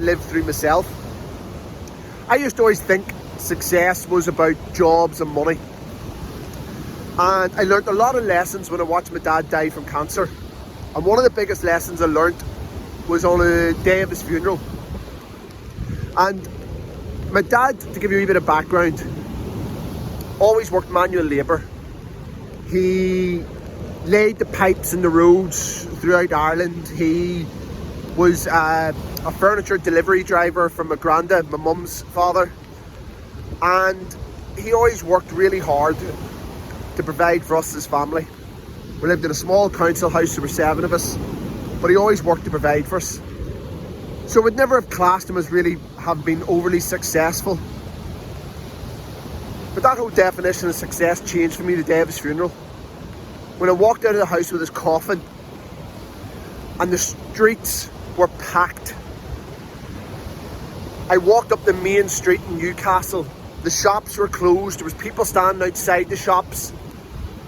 lived through myself. I used to always think success was about jobs and money. And I learned a lot of lessons when I watched my dad die from cancer. And one of the biggest lessons I learned was on the day of his funeral. And my dad, to give you a wee bit of background, always worked manual labour. He laid the pipes in the roads throughout Ireland. He was a furniture delivery driver for my granddad, my mum's father. And he always worked really hard to provide for us as family. We lived in a small council house, there were 7 of us, but he always worked to provide for us. So we'd never have classed him as really have been overly successful. But that whole definition of success changed for me the day of his funeral. When I walked out of the house with his coffin and the streets were packed. I walked up the main street in Newcastle. The shops were closed. There was people standing outside the shops.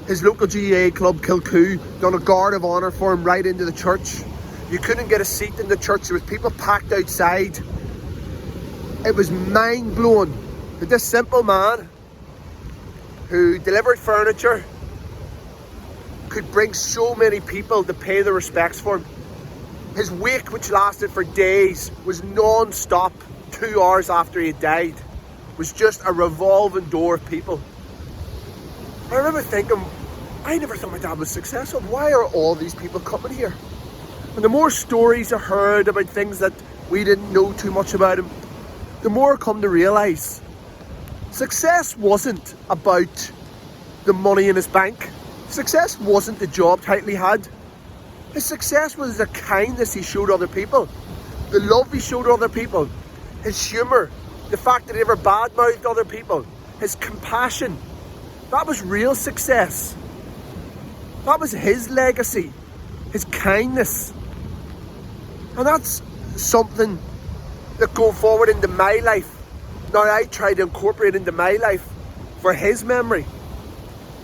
His local GAA club, Kilcoo, done a guard of honour for him right into the church. You couldn't get a seat in the church. There was people packed outside. It was mind-blowing that this simple man who delivered furniture could bring so many people to pay their respects for him. His wake, which lasted for days, was non-stop. 2 hours after he died, was just a revolving door of people. I remember thinking, I never thought my dad was successful. Why are all these people coming here? And the more stories I heard about things that we didn't know too much about him, the more I come to realise success wasn't about the money in his bank. Success wasn't the job title he had. His success was the kindness he showed other people, the love he showed other people, his humour, the fact that he never badmouthed other people, his compassion. That was real success. That was his legacy, his kindness. And that's something that going forward into my life, now I try to incorporate into my life for his memory,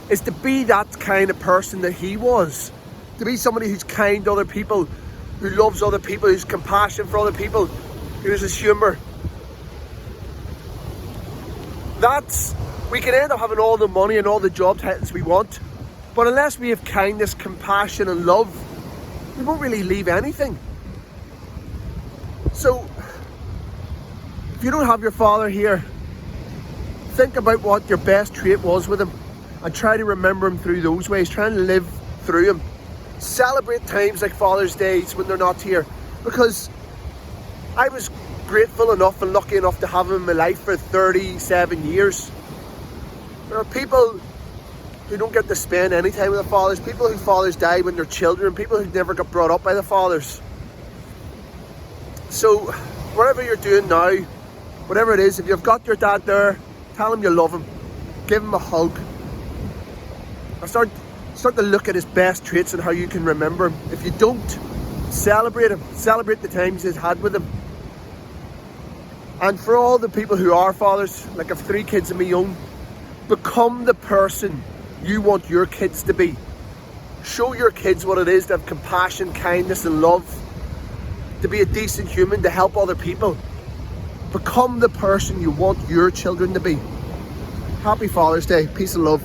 is to be that kind of person that he was. To be somebody who's kind to other people, who loves other people, who's compassion for other people, who has his humour. We can end up having all the money and all the job titles we want, but unless we have kindness, compassion and love, we won't really leave anything. So, if you don't have your father here, think about what your best trait was with him and try to remember him through those ways. Try and live through him. Celebrate times like Father's Days when they're not here, because I was grateful enough and lucky enough to have him in my life for 37 years. There are people who don't get to spend any time with their fathers, people whose fathers died when they're children, people who never got brought up by their fathers. So whatever you're doing now, whatever it is, if you've got your dad there, tell him you love him, give him a hug, and start to look at his best traits and how you can remember him. If you don't, celebrate him, celebrate the times he's had with him. And for all the people who are fathers, like I've 3 kids of my own, become the person you want your kids to be. Show your kids what it is to have compassion, kindness and love, to be a decent human, to help other people. Become the person you want your children to be. Happy Father's Day. Peace and love.